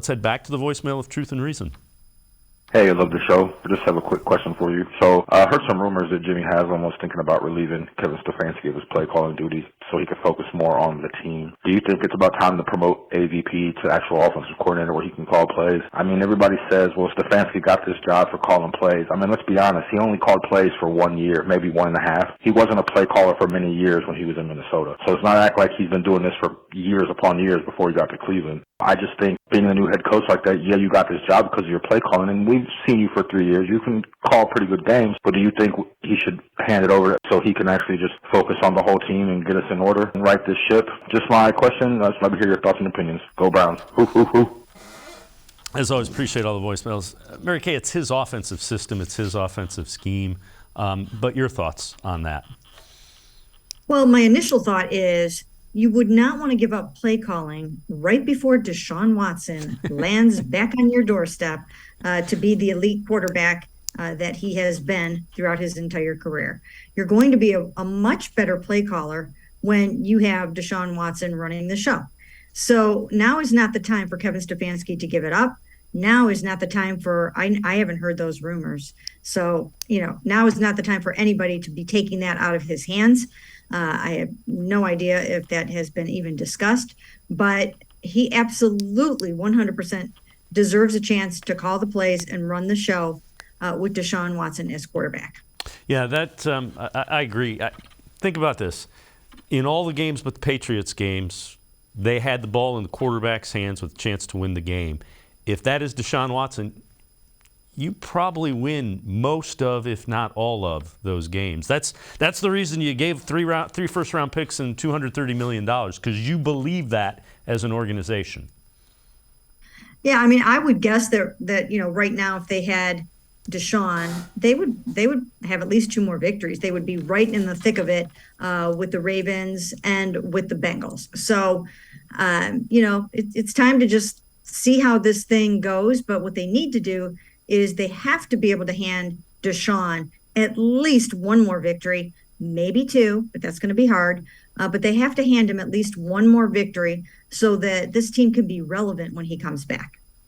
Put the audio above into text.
Let's head back to the voicemail of Truth and Reason. Hey, I love the show. I just have a quick question for you. So I heard some rumors that Jimmy Haslam was thinking about relieving Kevin Stefanski of his play calling duties so he could focus more on the team. Do you think it's about time to promote AVP to actual offensive coordinator where he can call plays? I mean, everybody says, well, Stefanski got this job for calling plays. I mean, let's be honest. He only called plays for 1 year, maybe 1.5. He wasn't a play caller for many years when he was in Minnesota. So it's not act like he's been doing this for years upon years before he got to Cleveland. I just think being a new head coach like that, yeah, you got this job because of your play calling, and we've seen you for 3 years. You can call pretty good games, but do you think he should hand it over so he can actually just focus on the whole team and get us in order and right this ship? Just my question. I'd just love to hear your thoughts and opinions. Go Browns. Hoo, hoo, hoo. As always, appreciate all the voicemails. Mary Kay, it's his offensive system. It's his offensive scheme. But your thoughts on that? Well, my initial thought is you would not want to give up play calling right before Deshaun Watson lands back on your doorstep to be the elite quarterback that he has been throughout his entire career. You're going to be a much better play caller when you have Deshaun Watson running the show. So now is not the time for Kevin Stefanski to give it up. Now is not the time for, I haven't heard those rumors. So, now is not the time for anybody to be taking that out of his hands. I have no idea if that has been even discussed, but he absolutely 100% deserves a chance to call the plays and run the show with Deshaun Watson as quarterback. Yeah, that I agree. Think about this. In all the games but the Patriots games, they had the ball in the quarterback's hands with a chance to win the game. If that is Deshaun Watson, you probably win most of, if not all of, those games. That's the reason you gave three first-round picks and $230 million, because you believe that as an organization. Yeah, I mean, I would guess that right now, if they had Deshaun, they would have at least 2 more victories. They would be right in the thick of it with the Ravens and with the Bengals. So, it's time to just see how this thing goes. But what they need to do is they have to be able to hand Deshaun at least 1 more victory, maybe 2, but that's going to be hard. But they have to hand him at least 1 more victory so that this team can be relevant when he comes back.